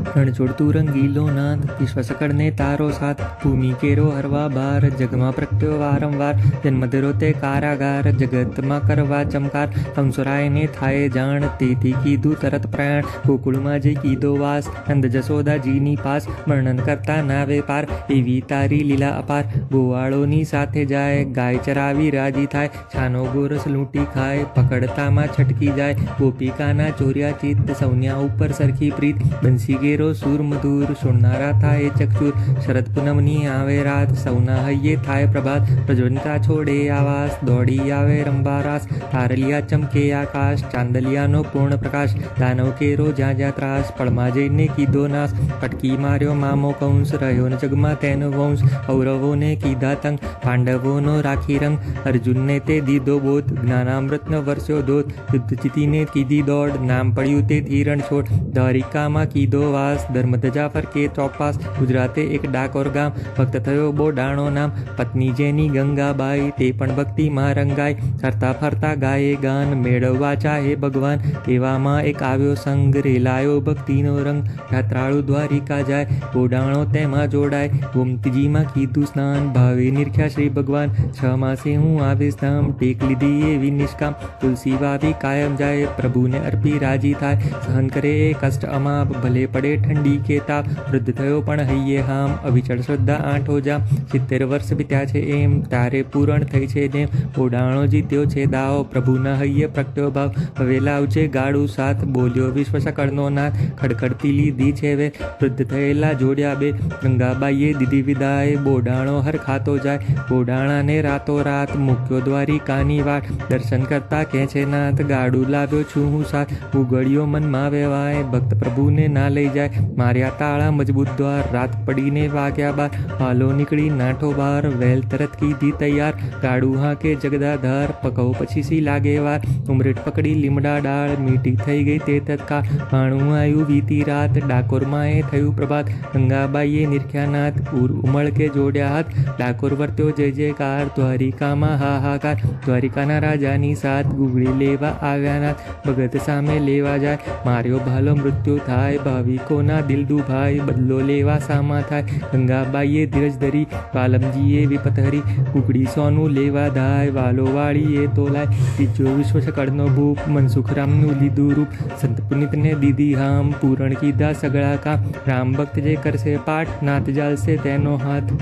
રણ છોડતું રંગીલો નાદ, વિશ્વ સકળને તારો સાથ, ભૂમિ કેરો હરવા બાર, જગમાં પ્રગટ્યો વારંવાર, જન્મ ધરો તે કારાગાર, જગતમાં કરવા ચમકાર, કંસોરાયને થાય જાણ, તેથી કીધું તરત પ્રયાણ, ગોકુળમાં જઈ કીધો વાસ, નંદ જશોદાજીની પાસ, વર્ણન કરતા નાવે પાર, એવી તારી લીલા અપાર, ગોવાળોની સાથે જાય, ગાય ચરાવી રાજી થાય, છાનો ગોરસ લૂંટી ખાય, પકડતામાં છટકી જાય, ગોપિકાના ચોર્યા ચિત્ત, સૌન્યા ઉપર સરખી પ્રીત, બંસી ગેરો સૂર મધુર, સુણનારા થાય ચકચુર, શરદ પૂનમની આવે રાત, સૌના હૈયે થાય પ્રભાત, પ્રજ્વલિતા છોડે આવાસ, દોડી આવે રંબારાસ, તારલિયા ચમકે આકાશ, ચાંદલિયાનો પૂર્ણ પ્રકાશ, દાનવ કેરો જ્યાં જ્યાં ત્રાસ, પળમાં જઈને કીધો નાશ, પટકી માર્યો મામો કંસ, રહ્યો ન જગમાં તેનો વંશ, કૌરવોને કીધા તંગ, પાંડવોનો રાખી રંગ, અર્જુનને તે દીધો બોધ, જ્ઞાનામૃતનો વરસ્યો ધોધ, યુદ્ધ જીતીને કીધી દોડ, નામ પડ્યું તે ધીરણ છોડ, દ્વારિકામાં કીધો વાસ, ધર્મધજા ફરકે ચોપાસ, ગુજરાતે એક ડાકોર ગામ, ભક્ત થયો બોડાણો નામ, પત્ની જેની ગંગાબાઈ, તે પણ ભક્તિમાં રંગાઈ, ફરતા ફરતા ગાયે ગાન, મેળવવા ચાહે ભગવાન, એવામાં એક આવ્યો સંગ, રેલાયો ભક્તિનો રંગ, યાત્રાળુ દ્વારિકા જાય, બોડાણો તેમાં જોડાય, ગોમતીજીમાં કીધું સ્નાન, ભાવે નિરખ્યા શ્રી ભગવાન, 6 માસે હું આવીશ ધામ, ટેક લીધી એવી નિષ્કામ, તુલસી વાવી કાયમ જાય, પ્રભુને અર્પી રાજી થાય, સહન કરે એ કષ્ટ અમાપ, ભલે પડે ઠંડી કે તાપ, વૃદ્ધ થયો પણ હૈયે હામ, અવિચળ શ્રદ્ધા આંઠો જામ, 70 વર્ષ વીત્યા છે એમ, તારે પૂરણ થઈ છે જેમ, બોડાણો જીત્યો છે દાવ, પ્રભુના હૈયે પ્રગટ્યો ભાવ, હવે લાવજે ગાડું સાથ, બોલ્યો વિશ્વ સકળનો નાથ, ખડખડતી લીધી છે વે, વૃદ્ધ થયેલા જોડ્યા બે, ગંગાબાઈએ દીધી વિદાય, બોડાણો હર ખાતો જાય, બોડાણાને રાતો રાત, મૂક્યો દ્વારિકાની વાટ, દર્શન કરતા કહે છે નાથ, ગાડું લાવ્યો છું હું સાથ, ઉગડ્યો મનમાં વેવાય, ભક્ત પ્રભુને ના લઈ જાય, માર્યા તાળા મજબૂત દ્વાર, રાત પડીને વાગ્યા બાર, હાલો નીકળી નાઠો બાર, વેલ તરત કીધી તૈયાર, ગાડું હાંકે જગદાધાર, પકવ પછી સી લાગે વાર, ઉમરેટ પકડી લીમડા ડાળ, મીઠી થઈ ગઈ તે તત્કાળ, ભાણું આવ્યું વીતી રાત, ડાકોરમાં એ થયું પ્રભાત, ગંગાબાઈએ નિરખ્યા નાથ, ઉર ઉમળ કે જોડ્યા હાથ, ડાકોર વર્ત્યો જય જયકાર, દ્વારિકામાં હાહાકાર, દ્વારિકાના રાજાની સાથ, ગુગળી લેવા આવ્યા નાથ, ભગત સામે લેવા જાય, માર્યો ભાલો મૃત્યુ થાય, ભાવિકોના દિલ દુભાઈ, બદલો લેવા સામા થાય, ગંગાબાઈએ ધીરજ ધરી, વાલમજીએ વિપત હરી, કુકડી સોનું લેવા ધાય, વાલો વાળીએ તોલાય, ત્રીજો વિશ્વ સકળનો ભૂપ, મનસુખ રામનું લીધું રૂપ, સંત પુનિતને દીધી હામ, પૂરણ કીધા સગળા કામ, રામ ભક્ત જે કરશે પાઠ, નાથ જાલશે તેનો હાથ,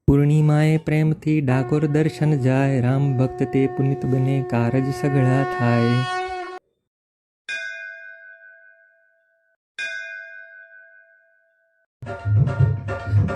પૂર્ણિમાએ પ્રેમથી ડાકોર દર્શન જાય, રામ ભક્ત તે પુનિત બને, કારજ સગળા થાય.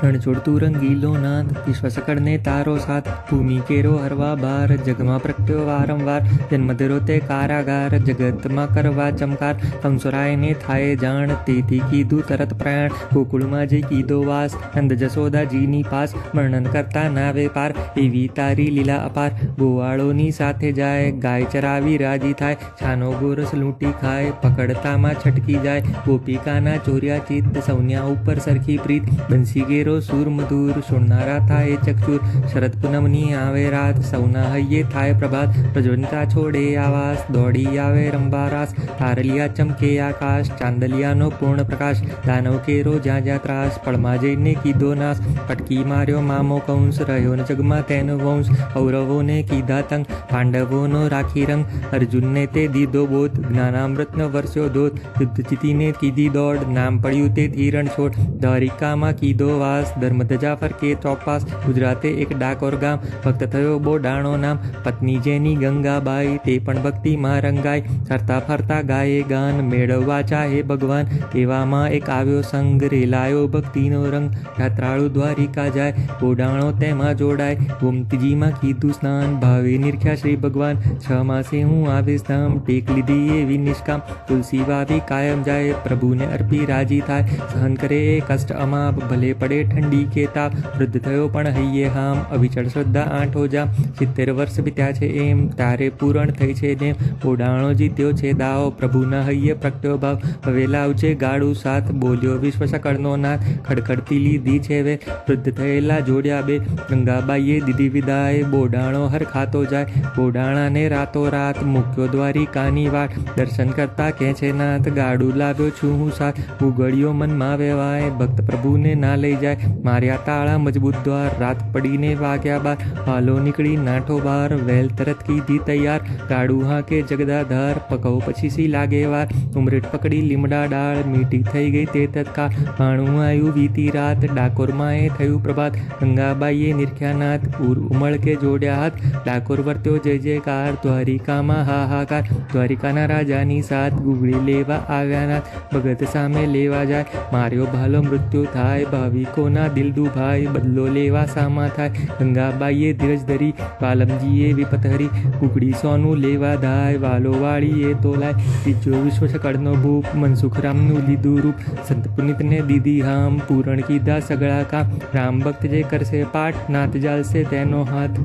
રણ છોડતું રંગીલો નાદ, વિશ્વ સકળને તારો સાથ, ભૂમિ કેરો હરવા બાર, જગમાં પ્રગટ્યો વારંવાર, જન્મ ધરો તે કારાગાર, જગતમાં કરવા ચમકાર, કંસોરાયને થાય જાણ, તેથી કીધું તરત પ્રયાણ, ગોકુળમાં જઈ કીધો વાસ, નંદ જશોદાજીની પાસ, વર્ણન કરતા નાવે પાર, એવી તારી લીલા અપાર, ગોવાળોની સાથે જાય, ગાય ચરાવી રાજી થાય, છાનો ગોરસ લૂંટી ખાય, પકડતામાં છટકી જાય, ગોપિકાના ચોર્યા ચિત્ત, સૌન્યા ઉપર સરખી પ્રીત, બંસી ગેરો સૂર મધુર, સુણનારા થાય ચકચુર, શરદ પૂનમની આવે રાત, સૌના હૈયે થાય પ્રભાત, પ્રજ્વલિતા છોડે આવાસ, દોડી આવે રંબારાસ, તારલિયા ચમકે આકાશ, ચાંદલિયાનો પૂર્ણ પ્રકાશ, દાનવ કેરો જ્યાં જ્યાં ત્રાસ, પળમાં જઈને કીધો નાશ, પટકી માર્યો મામો કંસ, રહ્યો ન જગમાં તેનો વંશ, કૌરવોને કીધા તંગ, પાંડવોનો રાખી રંગ, અર્જુનને તે દીધો બોધ, જ્ઞાનામૃતનો વરસ્યો ધોધ, યુદ્ધ જીતીને કીધી દોડ, નામ પડ્યું તે ધીરણ છોડ, દ્વારિકામાં કીધો વાસ, ધર્મધજા ફરકે ચોપાસ, ગુજરાતે એક ડાકોર ગામ, ભક્ત થયો બોડાણો નામ, પત્ની જેની ગંગાબાઈ, તે પણ ભક્તિમાં રંગાઈ, ફરતા ફરતા ગાયે ગાન, મેળવવા ચાહે ભગવાન, એવામાં એક આવ્યો સંગ, રેલાયો ભક્તિનો રંગ, યાત્રાળુ દ્વારિકા જાય, બોડાણો તેમાં જોડાય, ગોમતીજીમાં કીધું સ્નાન, ભાવે નિરખ્યા શ્રી ભગવાન, 6 માસે હું આવીશ ધામ, ટેક લીધી એવી નિષ્કામ, તુલસી વાવી કાયમ જાય, પ્રભુને અર્પી રાજી થાય, સહન કરે એ કષ્ટ અમાપ, ભલે પડે ઠંડી કે તાપ વૃદ્ધ થયો પણ હૈયે હામ અવિચળ શ્રદ્ધા આંઠો જામ 70 વર્ષ વીત્યા છે એમ તારે પૂરણ થઈ છે નેમ ઓડાણો જીત્યો છે દાવો પ્રભુના હૈયે પ્રગટ્યો ભાવ હવે લાવજે ગાડું સાથ બોલ્યો વિશ્વ સકળનો નાથ ખડખડતી લીધી છે વે વૃદ્ધ થયેલા જોડ્યા બે ગંગાબાઈએ દીધી વિદાય બોડાણો હર ખાતો જાય બોડાણાને રાતો રાત મૂક્યો દ્વારિકાની વાટ દર્શન કરતા કે છે નાથ ગાડું લાવ્યો છું હું સાથ ઉગડ્યો મનમાં વેવાય ભક્ત પ્રભુને ના લઈ જાય માર્યા તાળા મજબૂત દ્વાર રાત પડીને વાગ્યા બાર હાલો નીકળી નાઠો બાર વેલ તરત કીધી તૈયાર ગાડું હા કે જગદાધાર પકવ પછી સી લાગે વાર ઉમરેટ પકડી લીમડા ડાળ મીઠી થઈ ગઈ તે તત્કાળ ભાણું આવ્યું વીતી રાત ડાકોરમાં એ થયું પ્રભાત ગંગાબાઈએ નિરખ્યાનાથ પૂર ઉમળ કે જોડ્યા હાથ ડાકોર વર્ત્યો જય જયકાર દ્વારિકામાં હાહાકાર દ્વારિકાના રાજાની સાથ ગુગળી લેવા આવ્યા નાથ ભગત સામે લેવા જાય માર્યો ભાલો મૃત્યુ થાય ભાવિકોના દિલ દુભાઈ બદલો લેવા સામા થાય ગંગાબાઈએ ધીરજ ધરી વાલમજીએ વિપત હરી કુકડી સોનું લેવા ધાય વાલો વાળીએ તોલાય ત્રીજો વિશ્વ સકળનો ભૂપ મનસુખરામનું લીધું રૂપ સંત પુનિતને દીધી હામ પૂરણ કીધા સગળા કામ રામ ભક્ત જે કરશે પાઠ નાથ જાલશે તેનો હાથ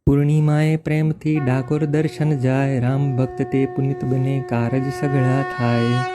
પૂર્ણિમાએ પ્રેમથી ડાકોર દર્શન જાય રામ ભક્ત તે પુનિત બને કારજ સગળા થાય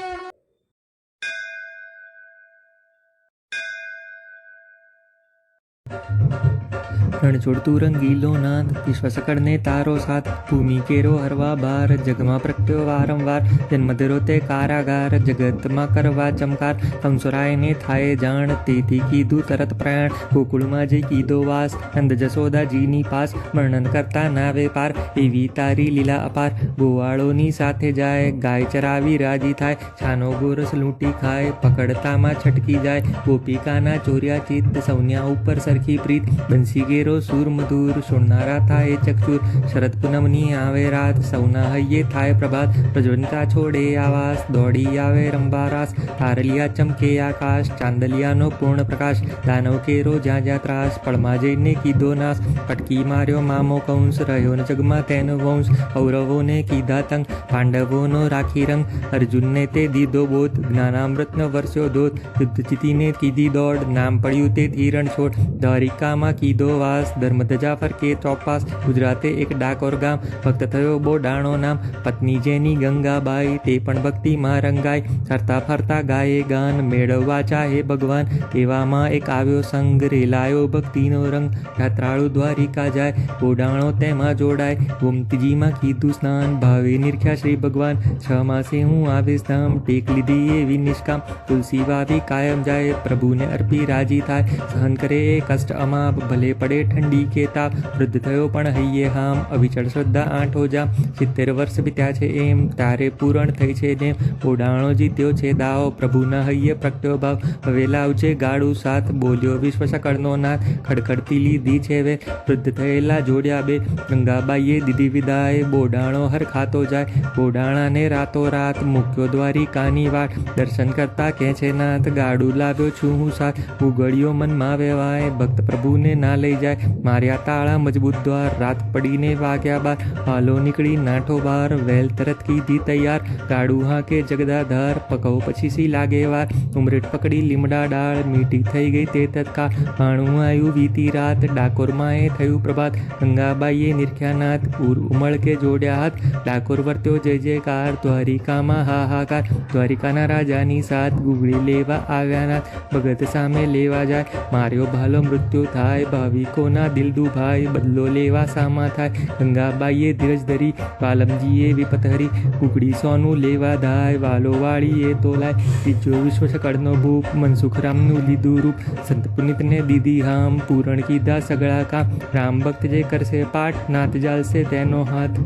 રણછોડતું રંગીલો નાદ વિશ્વ સકળને તારો સાથ ભૂમિ કેરો હરવા બાર જગમાં પ્રગટ્યો વારંવાર જન્મ ધરો તે કારાગાર જગતમાં કરવા ચમકાર કંસુરાયને થાય જાણ તેથી કીધું તરત પ્રયાણ ગોકુળમાં જઈ કીધો વાસ નંદ જશોદાજીની પાસ વર્ણન કરતા નાવે પાર એવી તારી લીલા અપાર ગોવાળોની સાથે જાય ગાય ચરાવી રાજી થાય છાનો ગોરસ લૂંટી ખાય પકડતામાં છટકી જાય ગોપિકાના ચોર્યા ચિત્ત સૌન્યા ઉપર સરખી પ્રીત બંસી ગેરો સુર મધુર સુણનારા થાય ચક્ષુર શરદ પૂનમની આવે રાત સૌના હૈયે થાય પ્રભાત પ્રજ્વલતા છોડે આવાસ દોડી આવે રંબારાસ તારલિયા ચમકે આકાશ ચાંદલિયાનો પૂર્ણ પ્રકાશ દાનવ કેરો જ્યાં જ્યાં ત્રાસ પળમાં જઈને કીધો નાશ પટકી માર્યો મામો કંસ રહ્યો ને જગમાં તેનો વંશ કૌરવોને કીધા તંગ પાંડવોનો રાખી રંગ અર્જુનને તે દીધો બોધ જ્ઞાનામૃતનો વર્ષો ધોધ યુદ્ધ જીતીને કીધી દોડ નામ પડ્યું તે ધીરણ છોડ દ્વારિકામાં કીધો વાસ ધર્મધજા ફરકે ચોપાસ ગુજરાતે એક ડાકોર ગામ ભક્ત થયો બોડાણો નામ પત્ની જેની ગંગાબાઈ તે પણ ભક્તિમાં રંગાઈ ફરતા ફરતા ગાયે ગાન મેળવવા ચાહે ભગવાન એવામાં એક આવ્યો સંગ રેલાયો ભક્તિનો રંગ યાત્રાળુ દ્વારિકા જાય બોડાણો તેમાં જોડાય ગોમતીજીમાં કીધું સ્નાન ભાવે નિરખ્યા શ્રી ભગવાન 6 માસે હું આવીશ ધામ ટેક લીધી એવી નિષ્કામ તુલસી વાવી કાયમ જાય પ્રભુને અર્પી રાજી થાય સહન કરે એ કષ્ટ અમાપ ભલે પડે ઠંડી કે તાપ વૃદ્ધ થયો પણ હૈયે હામ અવિચળ શ્રદ્ધા આંઠો જામ 70 વર્ષ વીત્યા છે એમ તારે પૂરણ થઈ છે નેમ ઓડાણો જીત્યો છે દાવો પ્રભુના હૈયે પ્રગટ્યો ભાવ હવે લાવજે ગાડું સાથ બોલ્યો વિશ્વ સકળનો નાથ ખડખડતી લીધી છે વે વૃદ્ધ થયેલા જોડ્યા બે ગંગાબાઈએ દીધી વિદાય બોડાણો હર ખાતો જાય બોડાણાને રાતો રાત મૂક્યો દ્વારિકાની વાટ દર્શન કરતા કે છે નાથ ગાડું લાવ્યો છું હું સાથ ઉગડ્યો મનમાં વેવાય ભક્ત પ્રભુને ના લઈ જાય માર્યા તાળા મજબૂત દ્વાર રાત પડીને વાગ્યા બાર હાલો નીકળી નાઠો બાર વેલ તરત કીધી તૈયાર ગાડું હા કે જગદાધાર પકવ પછી સી લાગે વાર ઉમરેટ પકડી લીમડા ડાળ મીઠી થઈ ગઈ તે તત્કાળ ભાણું આવ્યું વીતી રાત ડાકોરમાં એ થયું પ્રભાત ગંગાબાઈએ નિરખ્યાનાથ પૂર ઉમળ કે જોડ્યા હાથ ડાકોર વર્ત્યો જય જયકાર દ્વારિકામાં હાહાકાર દ્વારિકાના રાજાની સાથ ગુગળી લેવા આવ્યા નાથ ભગત સામે લેવા જાય માર્યો ભાલો મૃત્યુ થાય ભાવિકોના દિલ દુભાઈ બદલો લેવા સામા થાય ગંગાબાઈએ ધીરજ ધરી વાલમજીએ વિપત હરી કુકડી સોનું લેવા ધાય વાલો વાળીએ તોલાય ત્રીજો વિશ્વ સકળનો ભૂપ મનસુખરામનું લીધું રૂપ સંત પુનિતને દીધી હામ પૂરણ કીધા સગળા કામ રામ ભક્ત જે કરશે પાઠ નાથ જાલશે તેનો હાથ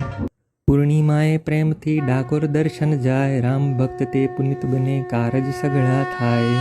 પૂર્ણિમાએ પ્રેમથી ડાકોર દર્શન જાય રામ ભક્ત તે પુનિત બને કારજ સગળા થાય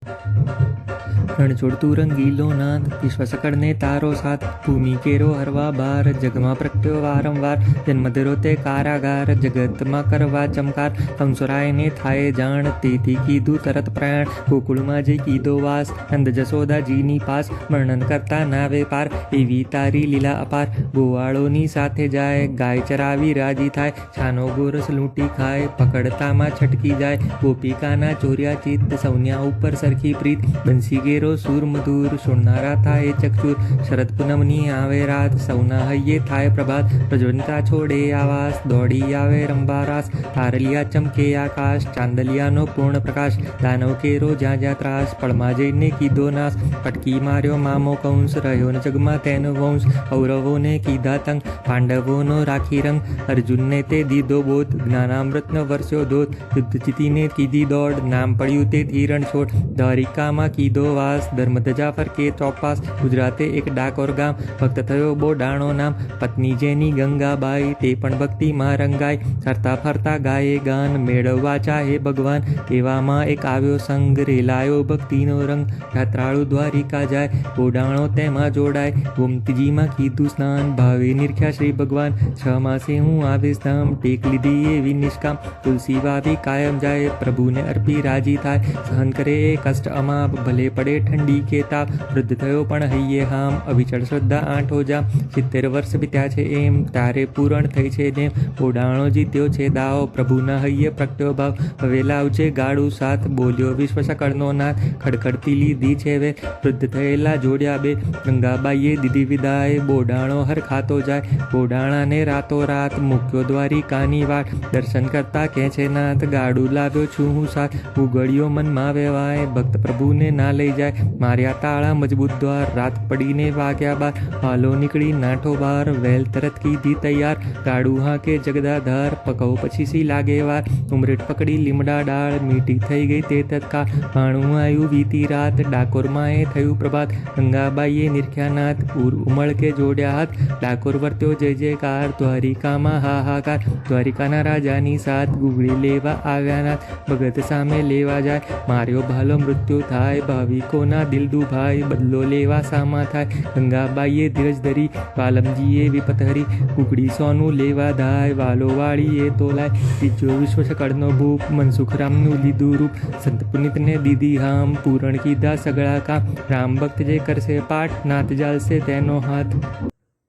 રણ છોડતું રંગીલો નાદ વિશ્વ સકળને તારો સાથ ભૂમિ કેરો હરવા બાર જગમાં પ્રગટ્યો વારંવાર જન્મ ધરો તે કારાગાર જગતમાં કરવા ચમકાર કંસોરાયને થાય જાણ તેથી કીધું તરત પ્રયાણ ગોકુળમાં જઈ કીધો વાસ નંદ જશોદાજીની પાસ વર્ણન કરતા નાવે પાર એવી તારી લીલા અપાર ગોવાળોની સાથે જાય ગાય ચરાવી રાજી થાય છાનો ગોરસ લૂંટી ખાય પકડતામાં છટકી જાય ગોપિકાના ચોર્યા ચિત્ત સૌન્યા ઉપર સરખી પ્રીત બંસી ગેરો સુર મધુર સુણનારા થાય ચકચુર શરદ પૂનમની આવે રાત સૌના હૈયે થાય પ્રભાત પ્રજ્વલતા છોડે આવાસ દોડી આવે રંબારાસ તારલિયા ચમકે આકાશ ચાંદલિયાનો પૂર્ણ પ્રકાશ દાનવ કેરો જ્યાં જ્યાં ત્રાસ પળમાં જઈને કીધો નાશ પટકી માર્યો મામો કંસ રહ્યો ન જગમાં તેનો વંશ કૌરવોને કીધા તંગ પાંડવોનો રાખી રંગ અર્જુનને તે દીધો બોધ જ્ઞાનામૃતનો વર્ષો ધોધ યુદ્ધ જીતીને કીધી દોડ નામ પડ્યું તે ધીરણ છોડ દ્વારિકામાં કીધો વાસ ધર્મધજા ફરકે ચોપાસ ગુજરાતે એક ડાકોર ગામ ભક્ત થયો બોડાણો નામ પત્ની જેની ગંગાબાઈ તે પણ ભક્તિમાં રંગાઈ ફરતા ફરતા ગાયે ગાન મેળવવા ચાહે ભગવાન એવામાં એક આવ્યો સંગ રેલાયો ભક્તિનો રંગ યાત્રાળુ દ્વારિકા જાય બોડાણો તેમાં જોડાય ગોમતીજીમાં કીધું સ્નાન ભાવે નિરખ્યા શ્રી ભગવાન 6 માસે હું આવીશ ધામ ટેક લીધી એવી નિષ્કામ તુલસી વાવી કાયમ જાય પ્રભુને અર્પી રાજી થાય સહન કરે એ કષ્ટ અમાપ ભલે પડે ઠંડી કે તાપ વૃદ્ધ થયો પણ હૈયે હામ અવિચળ શ્રદ્ધા આંઠો જામ 70 વર્ષ વીત્યા છે એમ તારે પૂરણ થઈ છે નેમ બોડાણો જીત્યો છે દાવ પ્રભુના હૈયે પ્રગટ્યો ભાવ હવે લાવજે ગાડું સાથ બોલ્યો વિશ્વ સકળનો નાથ ખડખડતી લીધી છે વે વૃદ્ધ થયેલા જોડ્યા બે ગંગાબાઈએ દીધી વિદાય બોડાણો હર ખાતો જાય બોડાણાને રાતો રાત મૂક્યો દ્વારિકાની વાટ દર્શન કરતા કહે છે નાથ ગાડું લાવ્યો છું હું સાથ ઉગડ્યો મનમાં વેવાય ભક્ત પ્રભુને ના લઈ જાય માર્યા તાળા મજબૂત દ્વાર રાત પડીને વાગ્યા બાર હાલો નીકળી નાઠો બાર વેલ તરત કીધી તૈયાર ગાડું હાકે જગદાધાર પકવ પછી સી લાગે વાર ઉમરેટ પકડી લીમડા ડાળ મીઠી થઈ ગઈ તે તત્કાળ ભાણું આવ્યું વીતી રાત ડાકોરમાં એ થયું પ્રભાત ગંગાબાઈએ નિરખ્યાનાથ પૂર ઉમળ કે જોડ્યા હાથ ડાકોર વર્ત્યો જય જયકાર દ્વારિકામાં હાહાકાર દ્વારિકાના રાજાની સાથ ગુગળી લેવા આવ્યા નાથ ભગત સામે લેવા જાય માર્યો ભાલો મૃત્યુ થાય ભાવિકોના દિલ દુભાઈ બદલો લેવા સામા થાય ગંગાબાઈએ ધીરજ ધરી વાલમજીએ વિપત હરી કુકડી સોનું લેવા ધાય વાલો વાળીએ તોલાય બીજો વિશ્વ સકળનો ભૂપ મનસુખ રામનું લીધું રૂપ સંત પુનિતને દીધી હામ પૂરણ કીધા સગળા કામ રામ ભક્ત જે કરશે પાઠ નાથ જાલશે તેનો હાથ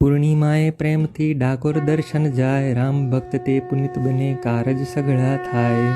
પૂર્ણિમાએ પ્રેમથી ડાકોર દર્શન જાય રામ ભક્ત તે પુનિત બને કારજ સગળા થાય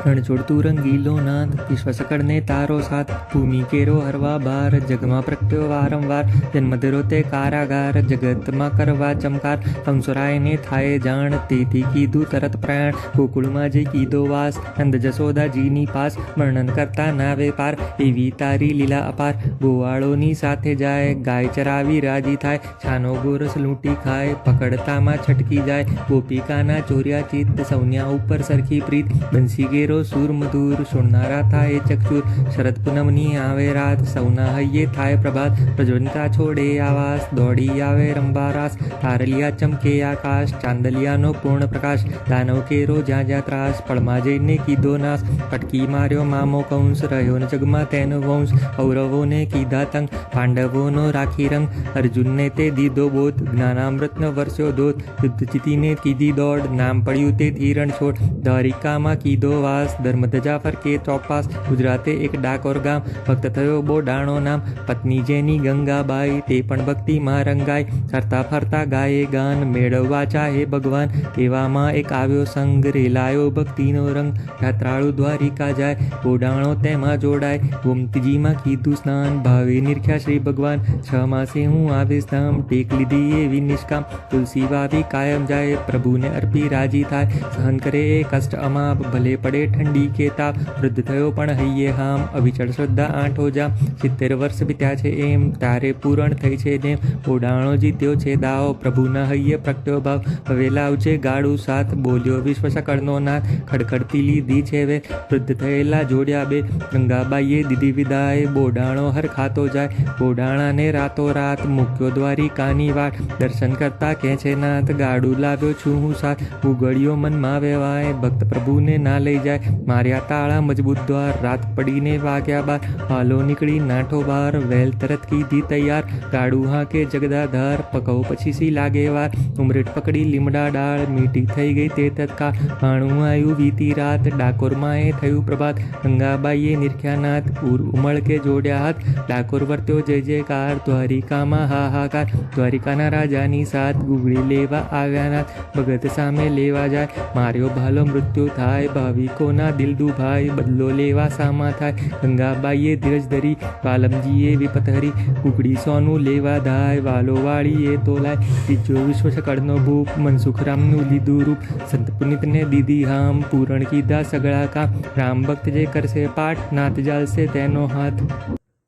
રણ છોડતું રંગીલો નાદ વિશ્વ સકળને તારો સાથ ભૂમિ કેરો હરવા બાર જગમાં પ્રગટ્યો વારંવાર જન્મ ધરો તે કારાગાર જગતમાં કરવા ચમકાર કંસોરાયને થાય જાણ તેથી કીધું તરત પ્રયાણ ગોકુળમાં જઈ કીધો વાસ નંદ જશોદાજીની પાસ વર્ણન કરતા નાવે પાર એવી તારી લીલા અપાર ગોવાળોની સાથે જાય ગાય ચરાવી રાજી થાય છાનો ગોરસ લૂંટી ખાય પકડતામાં છટકી જાય ગોપિકાના ચોર્યા ચિત્ત સૌન્યા ઉપર સરખી પ્રીત બંસી ગેરો સુર મધુર સુણનારા થાય ચકચુર શરદ પૂનમની આવે રાત સૌના હૈયે થાય પ્રભાત પ્રજ્વલતા છોડે આવાસ દોડી આવે રંબારાસ તારલિયા ચમકે આકાશ ચાંદલિયાનો પૂર્ણ પ્રકાશ દાનવ કેરો જ્યાં જ્યાં ત્રાસ પળમાં જઈને કીધો નાશ પટકી માર્યો મામો કંસ રહ્યો ન જગમાં તેનો વંશ કૌરવોને કીધા તંગ પાંડવોનો રાખી રંગ અર્જુનને તે દીધો બોધ જ્ઞાનામૃતનો વર્ષો ધોધ યુદ્ધ જીતીને કીધી દોડ નામ પડ્યું તે ધીરણ છોડ દ્વારિકામાં કીધો વાસ ધર્મધજા ફરકે ચોપાસ ગુજરાતે એક ડાકોર ગામ ભક્ત થયો બોડાણો નામ પત્ની જેની ગંગાબાઈ તે પણ ભક્તિમાં રંગાઈ ફરતા ફરતા ગાયે ગાન મેળવવા ચાહે ભગવાન એવામાં એક આવ્યો સંગ રેલાયો ભક્તિનો રંગ યાત્રાળુ દ્વારિકા જાય બોડાણો તેમાં જોડાય ગોમતીજીમાં કીધું સ્નાન ભાવે નિરખ્યા શ્રી ભગવાન 6 માસે હું આવીશ ધામ ટેક લીધી એવી નિષ્કામ તુલસી વાવી કાયમ જાય પ્રભુને અર્પી રાજી થાય સહન કરે એ કષ્ટ અમાપ ભલે પડે પડે ઠંડી કે તાપ વૃદ્ધ થયો પણ હૈયે હામ અવિચળ શ્રદ્ધા આંઠો જામ 70 વર્ષ વીત્યા છે એમ તારે પૂરણ થઈ છે નેમ ઓડાણો જીત્યો છે દાવ પ્રભુના હૈયે પ્રગટ્યો ભાવ હવે લાવજે ગાડું સાથ બોલ્યો વિશ્વ સકળનો નાથ ખડખડતી લીધી છે વે વૃદ્ધ થયેલા જોડ્યા બે ગંગાબાઈએ દીધી વિદાય બોડાણો હર ખાતો જાય બોડાણાને રાતો રાત મૂક્યો દ્વારિકાની વાટ દર્શન કરતા કહે છે નાથ ગાડું લાવ્યો છું હું સાથ ઉગડ્યો મનમાં વેવાય ભક્ત પ્રભુને ના લઈ જાય માર્યા તાળા મજબૂત દ્વાર રાત પડીને વાગ્યા બાર હાલો નીકળી નાઠો બાર વેલ તરત કીધી તૈયાર ગાડું હાંકે જગદાધાર પકવ પછી સી લાગે વાર ઉમરેટ પકડી લીમડા ડાળ મીઠી થઈ ગઈ તે તત્કાળ ભાણું આવ્યું વીતી રાત ડાકોરમાં એ થયું પ્રભાત ગંગાબાઈએ નિરખ્યા નાથ પૂર ઉમળ કે જોડ્યા હાથ ડાકોર વર્ત્યો જય જયકાર દ્વારિકામાં હાહાકાર દ્વારિકાના રાજાની સાથ ગુગળી લેવા આવ્યા નાથ ભગત સામે લેવા જાય માર્યો ભાલો મૃત્યુ થાય ભાવિકોના દિલ દુભાઈ બદલો લેવા સામા થાય ગંગાબાઈએ ધીરજ ધરી વાલમજીએ વિપત હરી ગુગળી સોનું લેવા ધાય વાલો વાળીએ તોલાય ત્રીજો વિશ્વ સકળનો ભૂપ મનસુખ રામનું લીધું રૂપ સંત પુનિતને દીધી હામ પૂરણ કીધા સગળા કામ રામ ભક્ત જે કરશે પાઠ નાથ જાલશે તેનો હાથ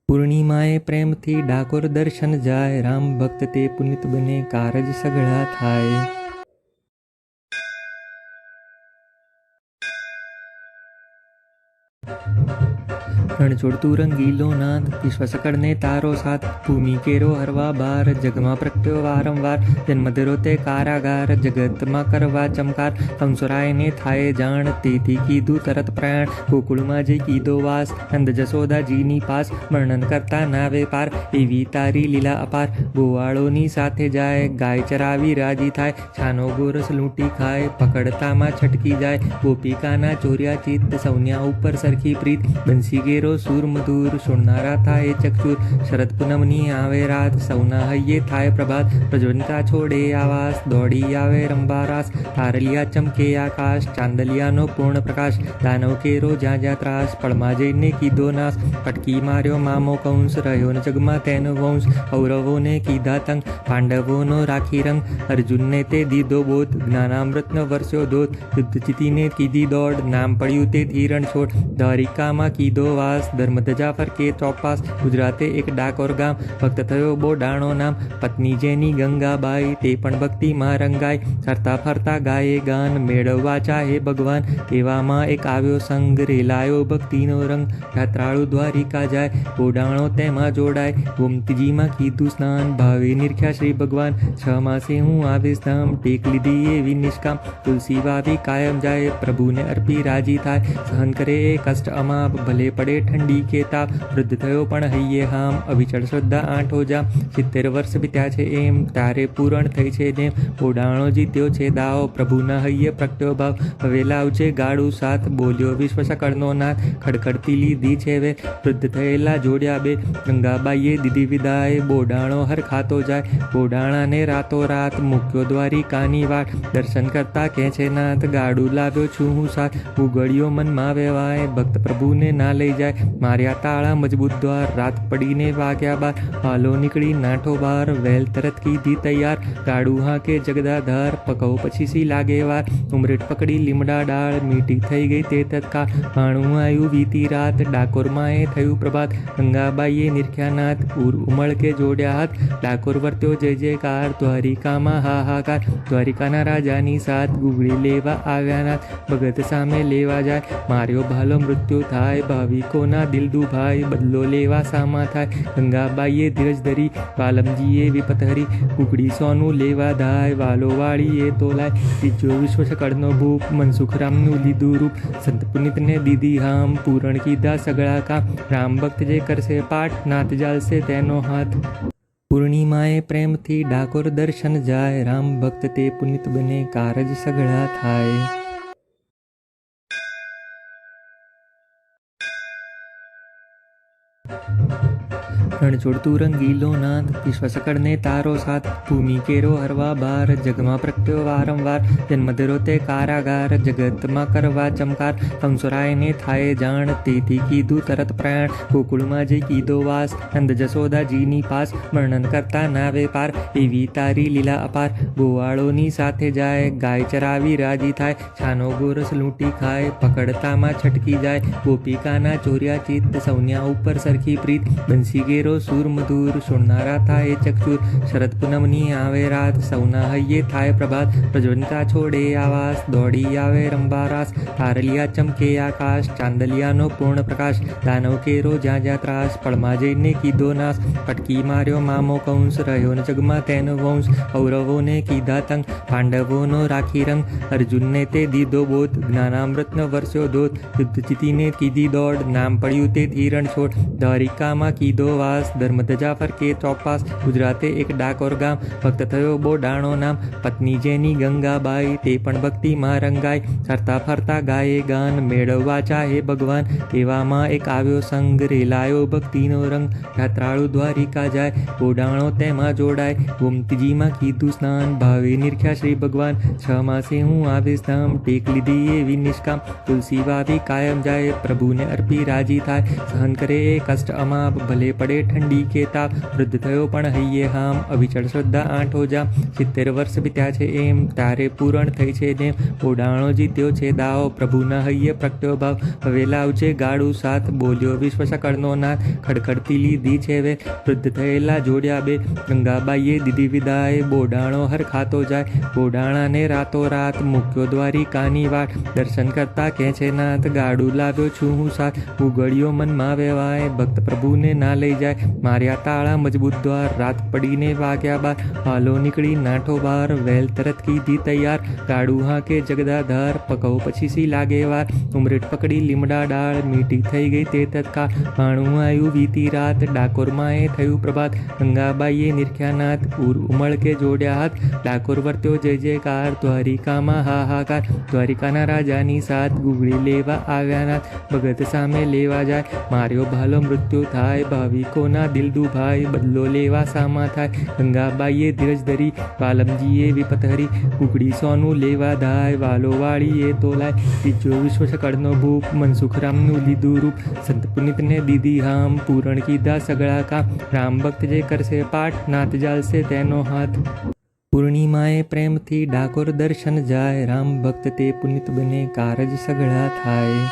પૂર્ણિમાએ પ્રેમથી ડાકોર દર્શન જાય રામ ભક્ત તે પુનિત બને કારજ સગળા થાય રણછોડતું રંગીલો નાદ વિશ્વ સકળને તારો સાથ ભૂમિ કેરો હરવા બાર જગમાં પ્રગટ્યો વારંવાર જન્મ ધરો તે કારાગાર જગતમાં કરવા ચમકાર કંસોરાયને થાય જાણ તેથી કીધું તરત પ્રયાણ ગોકુળમાં જઈ કીધો વાસ નંદ જશોદાજીની પાસ વર્ણન કરતા નાવે પાર એવી તારી લીલા અપાર ગોવાળોની સાથે જાય ગાય ચરાવી રાજી થાય છાનો ગોરસ લૂંટી ખાય પકડતામાં છટકી જાય ગોપિકાના ચોર્યા ચિત્ત સૌન્યા ઉપર સરખી પ્રીત બંસી ગેરો સુર મધુર સુણનારા થાય ચકચુર શરદ પૂનમની આવે રાત સૌના હૈયે થાય પ્રભાત પ્રજ્વલિતા છોડે આવાસ દોડી આવે રંબારાસ તારલિયા ચમકે આકાશ ચાંદલિયાનો પૂર્ણ પ્રકાશ દાનવ કેરો જ્યાં જ્યાં ત્રાસ પળમાં જઈને કીધો નાશ પટકી માર્યો મામો કંસ રહ્યો ન જગમાં તેનો વંશ કૌરવોને કીધા તંગ પાંડવોનો રાખી રંગ અર્જુનને તે દીધો બોધ જ્ઞાનામૃતનો વર્ષો ધોધ યુદ્ધ જીતીને કીધી દોડ નામ પડ્યું તે ધીરણ છોડ દ્વારિકામાં કીધો વાસ ધર્મધજા ફરકે ચોપાસ ગુજરાતે એક ડાકોર ગામ ભક્ત થયો બોડાણો નામ પત્ની જેની ગંગાબાઈ તે પણ ભક્તિમાં રંગાઈ ફરતા ફરતા ગાયે ગાન મેળવવા ચાહે ભગવાન એવામાં એક આવ્યો સંગ રેલાયો ભક્તિનો રંગ યાત્રાળુ દ્વારિકા જાય બોડાણો તેમાં જોડાય ગોમતીજીમાં કીધું સ્નાન ભાવે નિરખ્યા શ્રી ભગવાન 6 માસે હું આવીશ ધામ ટેક લીધી એવી નિષ્કામ તુલસી વાવી કાયમ જાય પ્રભુને અર્પી રાજી થાય સહન કરે એ કષ્ટ અમાપ ભલે પડે ઠંડી કે તાપ વૃદ્ધ થયો પણ હૈયે હામ અવિચળ શ્રદ્ધા આંઠો જામ 70 વર્ષ વીત્યા છે એમ તારે પૂરણ થઈ છે નેમ ઓડાણો જીત્યો છે દાવ પ્રભુના હૈયે પ્રગટ્યો ભાવ હવે લાવજે ગાડું સાથ બોલ્યો વિશ્વ સકળનો નાથ ખડખડતી લીધી છે વે વૃદ્ધ થયેલા જોડ્યા બે ગંગાબાઈએ દીધી વિદાય બોડાણો હર ખાતો જાય બોડાણાને રાતો રાત મૂક્યો દ્વારિકાની વાટ દર્શન કરતા કહે છે નાથ ગાડું લાવ્યો છું હું સાથ ઉગડ્યો મનમાં વેવાય ભક્ત પ્રભુને ના લઈ જાય માર્યા તાળા મજબૂત દ્વાર રાત પડીને વાગ્યા બાર હાલો નીકળી નાઠો બાર વેલ તરત કીધી તૈયાર ગાડું હાંકે જગદાધાર પકવ પછી સી લાગે વાર ઉમરેટ પકડી લીમડા ડાળ મીઠી થઈ ગઈ તે તત્કાળ ભાણું આવ્યું વીતી રાત ડાકોરમાં એ થયું પ્રભાત ગંગાબાઈએ નિરખ્યા નાથ પૂર ઉમળ કે જોડ્યા હાથ ડાકોર વર્ત્યો જય જયકાર દ્વારિકામાં હાહાકાર દ્વારિકાના રાજાની સાથ ગુગળી લેવા આવ્યા નાથ ભગત સામે લેવા જાય માર્યો ભાલો મૃત્યુ થાય ભાવિકોના દિલ દુભાઈ બદલો લેવા સામા થાય ગંગાબાઈએ ધીરજ ધરી વાલમજીએ વિપત હરી ગુગળી સોનું લેવા ધાય વાલો વાળીએ તોલાય ત્રીજો વિશ્વ સકળનો ભૂપ મનસુખ રામનું લીધું રૂપ સંત પુનિતને દીધી હામ પૂરણ કીધા સગળા કામ રામ ભક્ત જે કરશે પાઠ નાથ જાલશે તેનો હાથ પૂર્ણિમાએ પ્રેમથી ડાકોર દર્શન જાય રામ ભક્ત તે પુનિત બને કારજ સગળા થાય રણ છોડતું રંગીલો નાદ વિશ્વ સકળને તારો સાથ ભૂમિ કેરો હરવા બાર જગમાં પ્રગટ્યો વારંવાર જન્મ ધરો તે કારાગાર જગતમાં કરવા ચમકાર કંસોરાયને થાય જાણ તેથી કીધું તરત પ્રયાણ ગોકુળમાં જઈ કીધો વાસ નંદ જશોદાજીની પાસ વર્ણન કરતા નાવે પાર એવી તારી લીલા અપાર ગોવાળોની સાથે જાય ગાય ચરાવી રાજી થાય છાનો ગોરસ લૂંટી ખાય પકડતામાં છટકી જાય ગોપિકાના ચોર્યા ચિત્ત સૌન્યા ઉપર સરખી પ્રીત બંસી ગેરો સુર મધુર સુણનારા થાય ચકચુર શરદ પૂનમની આવે રાત સૌના હૈયે થાય પ્રભાત પ્રજ્વલિતા છોડે આવાસ દોડી આવે રંબારાસ તારલિયા ચમકે આકાશ ચાંદલિયાનો પૂર્ણ પ્રકાશ દાનવ કેરો જ્યાં જ્યાં ત્રાસ પળમાં જઈને કીધો નાશ પટકી માર્યો મામો કંસ રહ્યો ન જગમાં તેનો વંશ કૌરવોને કીધા તંગ પાંડવોનો રાખી રંગ અર્જુનને તે દીધો બોધ જ્ઞાનામૃતનો વરસ્યો ધોધ યુદ્ધ જીતીને કીધી દોડ નામ પડ્યું તે ધીરણ છોડ દ્વારિકામાં કીધો વાસ ધર્મધજા ફરકે ચોપાસ ગુજરાતે એક ડાકોર ગામ ભક્ત થયો બોડાણો નામ પત્ની જેની ગંગાબાઈ તે પણ ભક્તિમાં રંગાઈ ફરતા ફરતા ગાયે ગાન મેળવવા ચાહે ભગવાન તેવામાં એક આવ્યો સંગ રેલાયો ભક્તિનો રંગ યાત્રાળુ દ્વારિકા જાય બોડાણો તેમાં જોડાય ગોમતીજીમાં કીધું સ્નાન ભાવે નિરખ્યા શ્રી ભગવાન 6 માસે હું આવીશ ધામ ટેક લીધી એવી નિષ્કામ તુલસી વાવી કાયમ જાય પ્રભુને અર્પી રાજી થાય સહન કરે એ કષ્ટ અમાપ ભલે પડે ઠંડી કે તાપ વૃદ્ધ થયો પણ હૈયે હામ અવિચળ શ્રદ્ધા આઠો જામ 70 વર્ષ બીત્યા છે એમ તારે પૂરણ થઈ છે જેમ બોડાણો જીત્યો છે દાવો પ્રભુના હૈયે પ્રગટ્યો ભાવ હવે લાવજે ગાડું સાથ બોલ્યો વિશ્વ સકળનો નાથ ખડખડતી લીધી છે વે વૃદ્ધ થયેલા જોડ્યા બે ગંગાબાઈએ દીધી વિદાય બોડાણો હર ખાતો જાય બોડાણાને રાતો રાત મૂક્યો દ્વારિકાની વાટ દર્શન કરતા કે છે નાથ ગાડું લાવ્યો છું હું સાથ ઉગડ્યો મનમાં વેવાય ભક્ત પ્રભુને ના લઈ જાય માર્યા તાળા મજબૂત દ્વાર રાત પડીને વાગ્યા બાર હાલો નીકળી નાઠો બાર વેલ તરત કીધી તૈયાર ગાડું હા કે જગદાધાર પકવ પછી સી લાગે વાર ઉમરેટ પકડી લીમડા ડાળ મીઠી થઈ ગઈ તે તત્કાળ ભાણું આવ્યું વીતી રાત ડાકોરમાં એ થયું પ્રભાત ગંગાબાઈએ નિરખ્યાનાથ પૂર ઉમળ કે જોડ્યા હાથ ડાકોર વર્ત્યો જય જયકાર દ્વારિકામાં હાહાકાર દ્વારિકાના રાજાની સાથ ગુગળી લેવા આવ્યા નાથ ભગત સામે લેવા જાય માર્યો ભાલો મૃત્યુ થાય ભાવિકોના દિલ દુભાઈ બદલો લેવા સામા થાય ગંગાબાઈએ ધીરજ ધરી વાલમજીએ વિપત હરી કુકડી સોનું લેવા ધાય વાલો વાળીએ તોલાય બીજો વિશ્વ સકળનો ભૂપ મનસુખ રામનું લીધું રૂપ સંત પુનિતને દીધી હામ પૂરણ કીધા સગળા કામ રામ ભક્ત જે કરશે પાઠ નાથ જાલશે તેનો હાથ પૂર્ણિમાએ પ્રેમથી ડાકોર દર્શન જાય રામ ભક્ત તે પુનિત બને કારજ સગળા થાય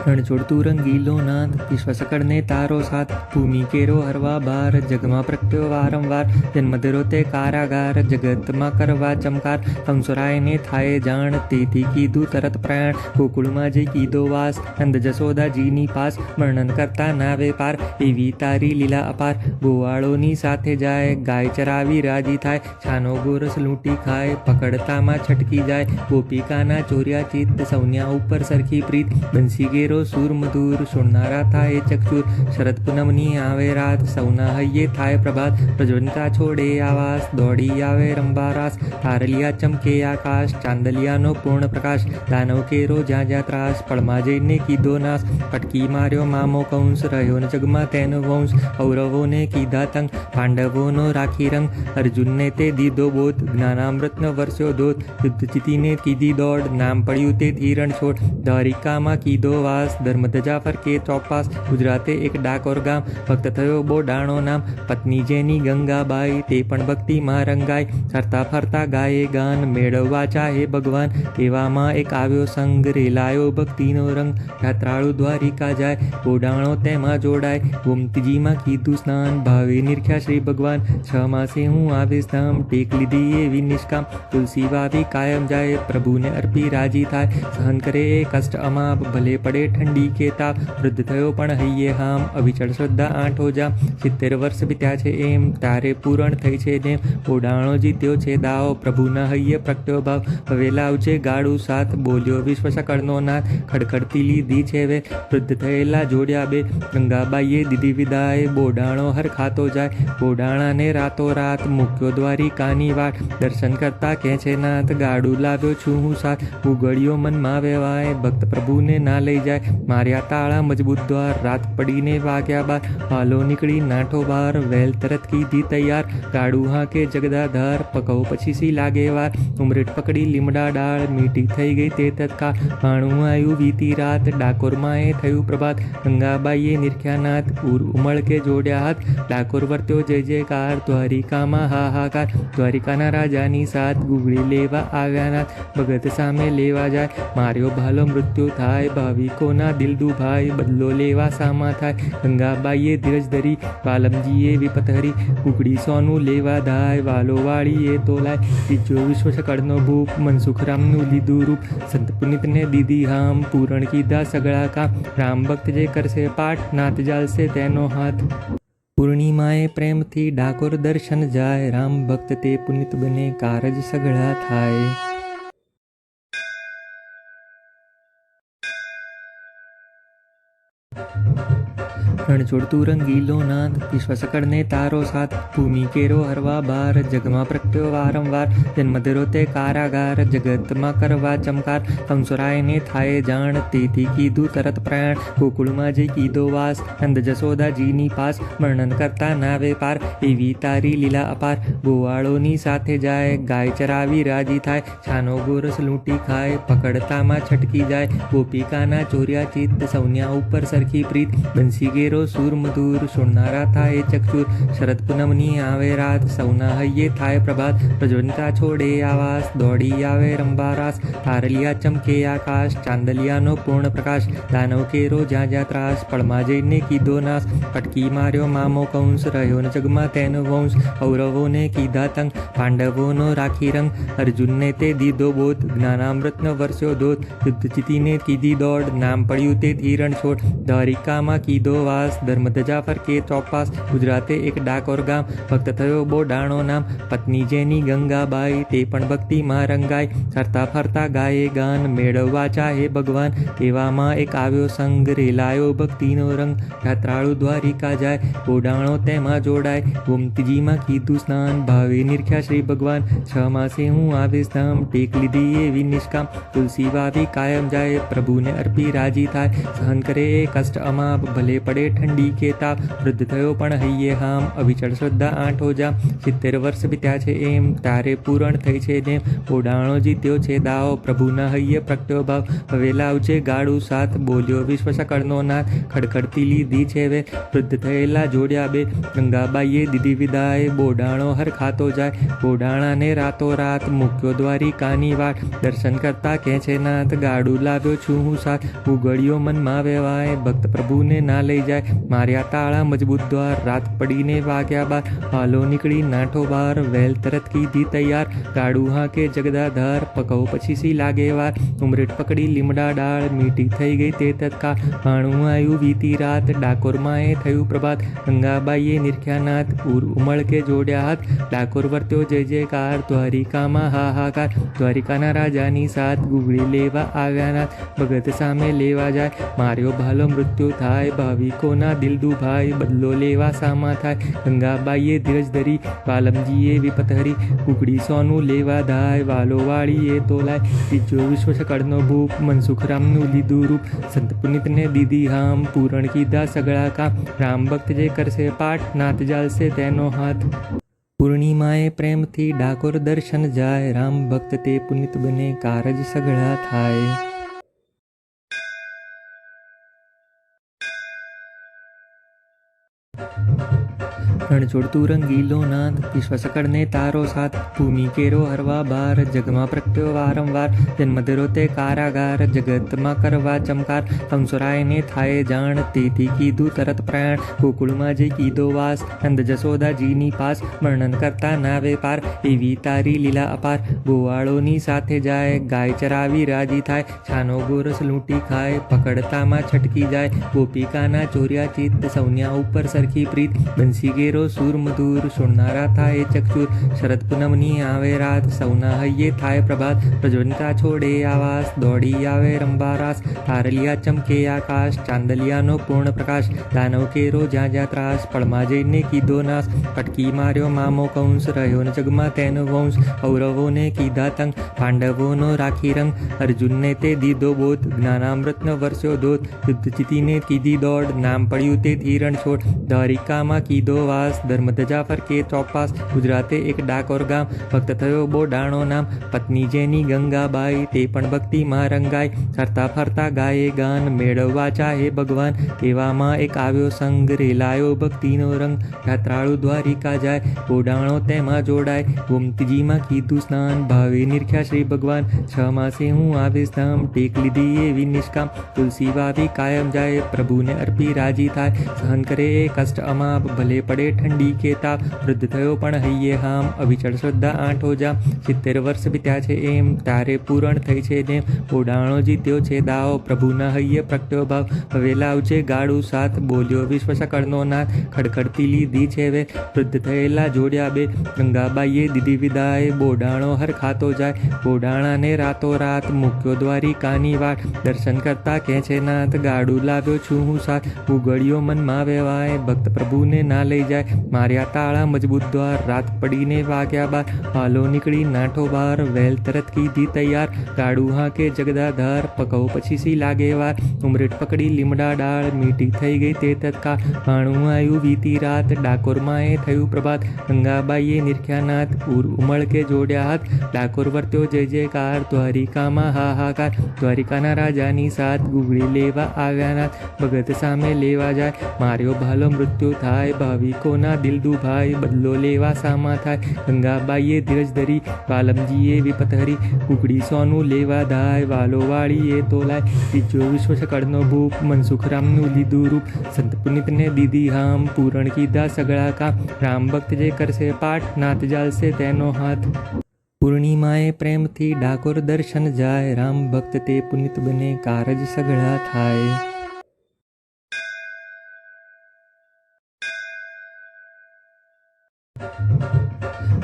રણ છોડતું રંગીલો નાદ વિશ્વ સકળને તારો સાથ ભૂમિ કેરો હરવા બાર જગમાં પ્રગટ્યો વારંવાર જન્મ ધરો તે કારાગાર જગતમાં કરવા ચમકાર કંસોરાયને થાય જાણ તેથી કીધું તરત પ્રયાણ ગોકુળમાં જઈ કીધો વાસ નંદ જશોદાજીની પાસ વર્ણન કરતા નાવે પાર એવી તારી લીલા અપાર ગોવાળોની સાથે જાય ગાય ચરાવી રાજી થાય છાનો ગોરસ લૂંટી ખાય પકડતામાં છટકી જાય ગોપિકાના ચોર્યા ચિત્ત સૌન્યા ઉપર સરખી પ્રીત બંસી ગેરો સુર મધુર સુણનારા થાય ચકચુર શરદ પૂનમની આવે રાત સૌના હૈયે થાય પ્રભાત પ્રજ્વલિતા છોડે આવાસ દોડી આવે રંબારાસ તારલિયા ચમકે આકાશ ચાંદલિયાનો પૂર્ણ પ્રકાશ દાનવ કેરો જ્યાં જ્યાં ત્રાસ પળમાં જઈને કીધો નાશ પટકી માર્યો મામો કંસ રહ્યો ન જગમાં તેનો વંશ કૌરવોને કીધા તંગ પાંડવોનો રાખી રંગ અર્જુનને તે દીધો બોધ જ્ઞાનામૃતનો વરસ્યો ધોધ યુદ્ધ જીતીને કીધી દોડ નામ પડ્યું તે ધીરણ છોડ દ્વારિકામાં કીધો વાસ ધર્મધજા ફરકે ચોપાસ ગુજરાતે એક ડાકોર ગામ ભક્ત થયો બોડાણો નામ પત્ની જેની ગંગાબાઈ તે પણ ભક્તિમાં રંગાઈ ફરતા ફરતા ગાયે ગાન મેળવવા ચાહે ભગવાન તેવામાં એક આવ્યો સંગ રેલાયો ભક્તિનો રંગ યાત્રાળુ દ્વારિકા જાય બોડાણો તેમાં જોડાય ગોમતીજીમાં કીધું સ્નાન ભાવે નિરખ્યા શ્રી ભગવાન 6 માસે હું આવીશ ધામ ટેક લીધી એવી નિષ્કામ તુલસી વાવી કાયમ જાય પ્રભુને અર્પી રાજી થાય સહન કરે એ કષ્ટ અમાપ ભલે પડે પડે ઠંડી કે તાપ વૃદ્ધ થયો પણ હૈયે હામ અવિચળ શ્રદ્ધા આંઠો જામ 70 વર્ષ વીત્યા છે એમ તારે પૂરણ થઈ છે નેમ ઓડાણો જીત્યો છે દાવો પ્રભુના હૈયે પ્રગટ્યો ભાવ હવે લાવજે ગાડું સાથ બોલ્યો વિશ્વ સકળનો નાથ ખડખડતી લીધી છે વે વૃદ્ધ થયેલા જોડ્યા બે ગંગાબાઈએ દીધી વિદાય બોડાણો હર ખાતો જાય બોડાણાને રાતો રાત મૂક્યો દ્વારિકાની વાટ દર્શન કરતા કહે છે નાથ ગાડું લાવ્યો છું હું સાથ ઉગડ્યો મનમાં વેવાય ભક્ત પ્રભુને ના લઈ જાય માર્યા તાળા મજબૂત દ્વાર રાત પડીને વાગ્યા બાર હાલો નીકળી નાઠો બાર વેલ તરત કીધી તૈયાર ગાડું હાકે જગદાધાર પકવ પછી સી લાગે વાર ઉમરેટ પકડી લીમડા ડાળ મીઠી થઈ ગઈ તે તત્કાળ ભાણું આવ્યું વીતી રાત ડાકોરમાં એ થયું પ્રભાત ગંગાબાઈએ નિરખ્યા નાથ ઉમળ કે જોડ્યા હાથ ડાકોર વર્ત્યો જય જયકાર દ્વારિકામાં હાહાકાર દ્વારિકાના રાજાની સાથ ગુગળી લેવા આવ્યા નાથ ભગત સામે લેવા જાય માર્યો ભાલો મૃત્યુ થાય ભાવિકોના દિલ દુભાઈ બદલો લેવા સામા થાય ગંગાબાઈએ ધીરજ ધરી વાલમજીએ વિપત હરી કુકડી સોનું લેવા ધાય વાલો વાળીએ તોલાય ત્રીજો વિશ્વ સકળનો ભૂપ મનસુખરામનું લીધું રૂપ સંત પુનિતને દીધી હામ પૂરણ કીધા સગળા કામ રામ ભક્ત જે કરશે પાઠ નાથ જાલશે તેનો હાથ પૂર્ણિમાએ પ્રેમથી ડાકોર દર્શન જાય રામ ભક્ત તે પુનિત બને કારજ સગળા થાય રણછોડતું રંગીલો નાદ વિશ્વ સકળને તારો સાથ ભૂમિ કેરો હરવા બાર જગમાં પ્રગટ્યો વારંવાર જન્મ ધરો તે કારાગાર જગતમાં કરવા ચમકાર કંસુરાયને થાય જાણ તેથી કીધું તરત પ્રયાણ ગોકુળમાં જઈ કીધો વાસ નંદ જશોદાજીની પાસ વર્ણન કરતા નાવે પાર એવી તારી લીલા અપાર ગોવાળોની સાથે જાય ગાય ચરાવી રાજી થાય છાનો ગોરસ લૂંટી ખાય પકડતામાં છટકી જાય ગોપિકાના ચોર્યા ચિત્ત સૌન્યા ઉપર સરખી પ્રીત બંસી ગેરો સુર મધુર સુણનારા થાય ચક્ષુર શરદ પૂનમની આવે રાત સૌના હૈયે થાય પ્રભાત પ્રજ્વલતા છોડે આવાસ દોડી આવે રંબારાસ તારલિયા ચમકે આકાશ ચાંદલિયાનો પૂર્ણ પ્રકાશ દાનવ કેરો જ્યાં જ્યાં ત્રાસ પળમાં જઈને કીધો નાશ પટકી માર્યો મામો કંસ રહ્યો ન જગમાં તેનો વંશ કૌરવોને કીધા તંગ પાંડવોનો રાખી રંગ અર્જુનને તે દીધો બોધ જ્ઞાનામૃતનો વર્ષો દોત યુદ્ધ જીતીને કીધી દોડ નામ પડ્યું તે ધીરણ છોડ દ્વારિકામાં કીધો વાસ ધર્મધજા ફરકે ચોપાસ ગુજરાતે એક ડાકોર ગામ ભક્ત થયો બોડાણો નામ પત્ની જેની ગંગાબાઈ તે પણ ભક્તિમાં રંગાઈ ફરતા ફરતા ગાયે ગાન મેળવવા ચાહે ભગવાન તેવામાં એક આવ્યો સંગ રેલાયો ભક્તિનો રંગ યાત્રાળુ દ્વારિકા જાય બોડાણો તેમાં જોડાય ગોમતીજીમાં કીધું સ્નાન ભાવે નિરખ્યા શ્રી ભગવાન 6 માસે હું આવીશ ધામ ટેક લીધી એવી નિષ્કામ તુલસી વાવી કાયમ જાય પ્રભુને અર્પી રાજી થાય સહન કરે એ કષ્ટ અમાપ ભલે પડે ઠંડી કે તાપ વૃદ્ધ થયો પણ હૈયે હામ અવિચળ શ્રદ્ધા આંઠો જામ 70 વર્ષ વીત્યા છે એમ તારે પૂરણ થઈ છે નેમ ઓડાણો જીત્યો છે દાવો પ્રભુના હૈયે પ્રગટ્યો ભાવ હવે લાવજે ગાડું સાથ બોલ્યો વિશ્વ સકળનો નાથ ખડખડતી લીધી છે વે વૃદ્ધ થયેલા જોડ્યા બે ગંગાબાઈએ દીધી વિદાય બોડાણો હર ખાતો જાય બોડાણાને રાતો રાત મૂક્યો દ્વારિકાની વાટ દર્શન કરતા કહે છે નાથ ગાડું લાવ્યો છું હું સાથ ઉગડ્યો મનમાં વેવાય ભક્ત પ્રભુને ના લઈ જાય માર્યા તાળા મજબૂત દ્વાર રાત પડીને વાગ્યા બાર હાલો નીકળી નાઠો બાર વેલ તરત કીધી તૈયાર ગાડું હાકે જગદાધાર પકવ પછી સી લાગે વાર ઉમરેટ પકડી લીમડા ડાળ મીઠી થઈ ગઈ તે તત્કાળ ભાણું આવ્યું વીતી રાત ડાકોરમાં એ થયું પ્રભાત ગંગાબાઈએ નિરખ્યા નાથ ઉમળ કે જોડ્યા હાથ ડાકોર વર્ત્યો જય જયકાર દ્વારિકામાં હાહાકાર દ્વારિકાના રાજાની સાથ ગુગળી લેવા આવ્યા નાથ ભગત સામે લેવા જાય માર્યો ભાલો મૃત્યુ થાય ભાવિકોના દિલ દુભાઈ બદલો લેવા સામા થાય ગંગાબાઈએ ધીરજ ધરી વાલમજીએ વિપત હરી કુકડી સોનું લેવા ધાય વાલો વાળીએ તોલાય ત્રીજો વિશ્વ સકળનો ભૂપ મનસુખરામનું લીધું રૂપ સંત પુનિતને દીધી હામ પૂરણ કીધા સગળા કામ રામ ભક્ત જે કરશે પાઠ નાથ જાલશે તેનો હાથ પૂર્ણિમાએ પ્રેમથી ડાકોર દર્શન જાય રામ ભક્ત તે પુનિત બને કારજ સગળા થાય રણ છોડતું રંગીલો નાદ વિશ્વ સકળને તારો સાથ ભૂમિ કેરો હરવા બાર જગમાં પ્રગટ્યો વારંવાર જન્મ ધરો તે કારાગાર જગતમાં કરવા ચમકાર કંસોરાયને થાય જાણ તેથી કીધું તરત પ્રયાણ ગોકુળમાં જઈ કીધો વાસ નંદ જશોદાજીની પાસ વર્ણન કરતા નાવે પાર એવી તારી લીલા અપાર ગોવાળોની સાથે જાય ગાય ચરાવી રાજી થાય છાનો ગોરસ લૂંટી ખાય પકડતામાં છટકી જાય ગોપિકાના ચોર્યા ચિત્ત સૌન્યા ઉપર સરખી પ્રીત બંસી ગેરો સૂર મધુર સુણનારા થાય ચક્ષુર શરદ પૂનમની આવે રાત સૌના હૈયે થાય પ્રભાત પ્રજ્વલતા છોડે આવાસ દોડી આવે રંબારાસ તારલિયા ચમકે આકાશ ચાંદલિયાનો પૂર્ણ પ્રકાશ દાનવ કેરો જ્યાં જ્યાં ત્રાસ પળમાં જઈને કીધો નાશ પટકી માર્યો મામો કંસ રહ્યો ન જગમાં તેનો વંશ કૌરવોને કીધા તંગ પાંડવોનો રાખી રંગ અર્જુનને તે દીધો બોધ જ્ઞાનામૃતનો વર્ષો ધોધ યુદ્ધ જીતીને કીધી દોડ નામ પડ્યું તે ધીરણ છોડ દ્વારિકામાં કીધો વાસ ધર્મધજા ફરકે ચોપાસ ગુજરાતે એક ડાકોર ગામ ભક્ત થયો બોડાણો નામ પત્ની જેની ગંગાબાઈ તે પણ ભક્તિમાં રંગાઈ ફરતા ફરતા ગાયે ગાન મેળવવા ચાહે ભગવાન તેવામાં એક આવ્યો સંગ રેલાયો ભક્તિનો રંગ યાત્રાળુ દ્વારિકા જાય બોડાણો તેમાં જોડાય ગોમતીજીમાં કીધું સ્નાન ભાવે નિરખ્યા શ્રી ભગવાન 6 માસે હું આવીશ ધામ ટેક લીધી એવી નિષ્કામ તુલસી વાવી કાયમ જાય પ્રભુને અર્પી રાજી થાય સહન કરે એ કષ્ટ અમાપ ભલે પડે ઠંડી કે તાપ વૃદ્ધ થયો પણ હૈયે હામ અવિચળ શ્રદ્ધા આંઠો જામ 70 વર્ષ વીત્યા છે એમ તારે પૂરણ થઈ છે જેમ બોડાણો જીત્યો છે દાવ પ્રભુના હૈયે પ્રગટ્યો ભાવ હવે લાવજે ગાડું સાથ બોલ્યો વિશ્વ સકળનો નાથ ખડખડતી લીધી છે વે વૃદ્ધ થયેલા જોડ્યા બે ગંગાબાઈએ દીધી વિદાય બોડાણો હર ખાતો જાય બોડાણાને રાતો રાત મૂક્યો દ્વારિકાની વાટ દર્શન કરતા કહે છે નાથ ગાડું લાવ્યો છું હું સાથ ઉગડ્યો મનમાં વેવાય ભક્ત પ્રભુને ના લઈ જાય માર્યા તાળા મજબૂત દ્વાર રાત પડીને વાગ્યા બાર હાલો નીકળી નાઠો બાર વેલ તરત કીધી તૈયાર ગાડું હાકે જગદાધાર પકવ પછી સી લાગે વાર ઉમરેટ પકડી લીમડા ડાળ મીઠી થઈ ગઈ તે તત્કાળ ભાણું આવ્યું વીતી રાત ડાકોરમાં એ થયું પ્રભાત ગંગાબાઈએ નિરખ્યાનાથ પૂર ઉમળ કે જોડ્યા હાથ ડાકોર વર્ત્યો જય જયકાર દ્વારિકામાં હાહાકાર દ્વારિકાના રાજાની સાથ ગુગળી લેવા આવ્યા નાથ ભગત સામે લેવા જાય માર્યો ભાલો મૃત્યુ થાય ભાવિકોના દિલ દુભાઈ બદલો લેવા સામા થાય ગંગાબાઈએ ધીરજ ધરી વાલમજીએ વિપત હરી ગુગળી સોનું લેવા ધાય વાલો વાળીએ તોલાય ત્રીજો વિશ્વ સકળનો ભૂપ મનસુખ રામનું લીધું રૂપ સંત પુનિતને દીધી હામ પૂરણ કીધા સગળા કામ રામ ભક્ત જે કરશે પાઠ નાથ જાલશે તેનો હાથ પૂર્ણિમાએ પ્રેમથી ડાકોર દર્શન જાય રામ ભક્ત તે પુનિત બને કારજ સગળા થાય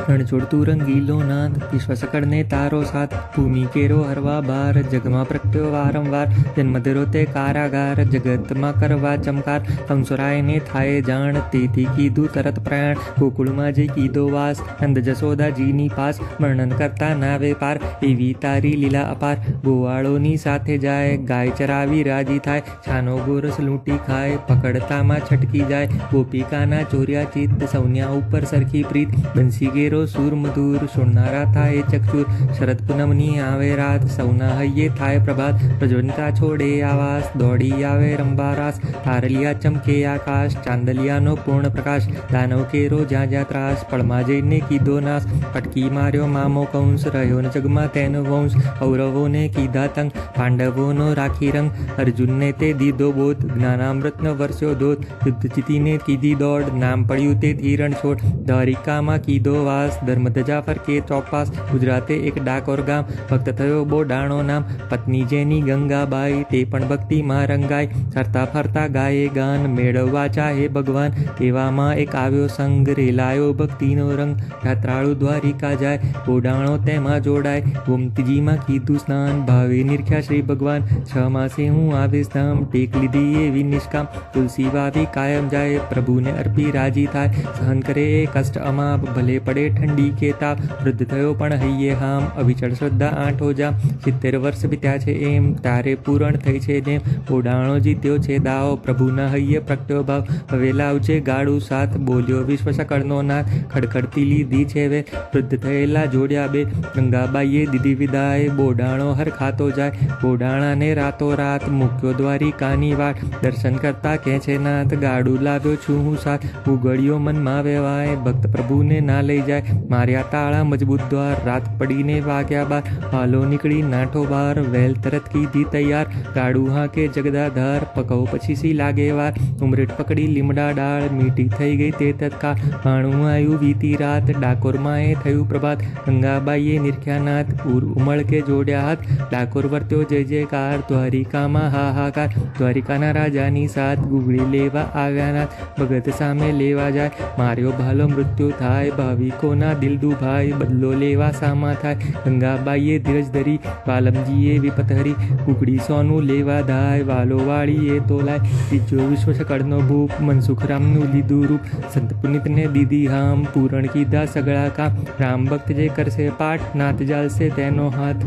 રણ છોડતું રંગીલો નાદ વિશ્વ સકળને તારો સાથ ભૂમિ કેરો હરવા બાર જગમાં પ્રગટ્યો વારંવાર જન્મ ધરો તે કારાગાર જગતમાં કરવા ચમકાર કંસોરાયને થાય જાણ તેથી કીધું તરત પ્રયાણ ગોકુળમાં જઈ કીધો વાસ નંદ જશોદાજીની પાસ વર્ણન કરતા નાવે પાર એવી તારી લીલા અપાર ગોવાળોની સાથે જાય ગાય ચરાવી રાજી થાય છાનો ગોરસ લૂંટી ખાય પકડતામાં છટકી જાય ગોપિકાના ચોર્યા ચિત્ત સૌન્યા ઉપર સરખી પ્રીત બંસી ગેરો સૂર મધુર સુણનારા થાય ચક્ષુર શરદ પૂનમની આવે રાત સૌના હૈયે થાય પ્રભાત પ્રજ્વલતા છોડે આવાસ દોડી આવે રંબારાસ તારલિયા ચમકે આકાશ ચાંદલિયાનો પૂર્ણ પ્રકાશ દાનવ કેરો જ્યાં જ્યાં ત્રાસ પળમાં જઈને કીધો નાશ પટકી માર્યો મામો કંસ રહ્યો ન જગમાં તેનો વંશ કૌરવોને કીધા તંગ પાંડવોનો રાખી રંગ અર્જુનને તે દીધો બોધ જ્ઞાનામૃતનો વર્ષો ધોધ યુદ્ધ જીતીને કીધી દોડ નામ પડ્યું તે ધીરણ છોડ દ્વારિકામાં કીધો વાસ ધર્મધજા ફરકે ચોપાસ ગુજરાતે એક ડાકોર ગામ ભક્ત થયો બોડાણો નામ પત્ની જેની ગંગાબાઈ તે પણ ભક્તિમાં રંગાઈ ફરતા ફરતા ગાયે ગાન મેળવવા ચાહે ભગવાન તેવામાં એક આવ્યો સંગ રેલાયો ભક્તિનો રંગ યાત્રાળુ દ્વારિકા જાય બોડાણો તેમાં જોડાય ગોમતીજીમાં કીધું સ્નાન ભાવે નિરખ્યા શ્રી ભગવાન 6 માસે હું આવીશ ધામ ટેક લીધી એવી નિષ્કામ તુલસી વાવી કાયમ જાય પ્રભુને અર્પી રાજી થાય સહન કરે એ કષ્ટ કષ્ટ અમાપ ભલે પડે ઠંડી કે તાપ વૃદ્ધ થયો પણ હૈયે હામ અવિચળ શ્રદ્ધા આઠો જામ 70 વર્ષ વીત્યા છે એમ તારે પૂરણ થઈ છે જેમ ઓડાણો જીત્યો છે દાવ પ્રભુના હૈયે પ્રગટ્યો ભાવ હવે લાવજે ગાડું સાથ બોલ્યો વિશ્વ સકળનો નાથ ખડખડતી લીધી છે વે વૃદ્ધ થયેલા જોડ્યા બે ગંગાબાઈએ દીધી વિદાય બોડાણો હર ખાતો જાય બોડાણાને રાતો રાત મૂક્યો દ્વારિકાની વાટ દર્શન કરતા કહે છે નાથ ગાડું લાવ્યો છું હું સાથ ઉગડ્યો મનમાં વેવાય ભક્ત પ્રભુને ના લઈ જાય માર્યા તાળા મજબૂત દ્વાર રાત પડીને વાગ્યા બાર હાલો નીકળી નાઠો બાર વેલ તરત કીધી તૈયાર ગાડું હાંકે જગદાધાર પકવ પછી સી લાગે વાર ઉમરેટ પકડી લીમડા ડાળ મીઠી થઈ ગઈ તે તત્કાળ ભાણું આવ્યું વીતી રાત ડાકોરમાં એ થયું પ્રભાત ગંગાબાઈએ નિરખ્યાનાથ ઉમળ કે જોડ્યા હાથ ડાકોર વર્ત્યો જય જયકાર દ્વારિકામાં હાહાકાર દ્વારિકાના રાજાની સાથ ગુગળી લેવા આવ્યા નાથ ભગત સામે લેવા જાય માર્યો ભાલો મૃત્યુ થાય ભાવિકોના દિલ દુભાઈ બદલો લેવા સામા થાય ગંગાબાઈએ ધીરજ ધરી વાલમજીએ વિપત હરી ગુગળી સોનું લેવા ધાય વાલો વાળીએ તોલાય ત્રીજો વિશ્વ સકળનો ભૂપ મનસુખ રામનું લીધું રૂપ સંત પુનિતને દીધી હામ પૂરણ કીધા સગળા કામ રામ ભક્ત જે કરશે પાઠ નાથ જાલશે તેનો હાથ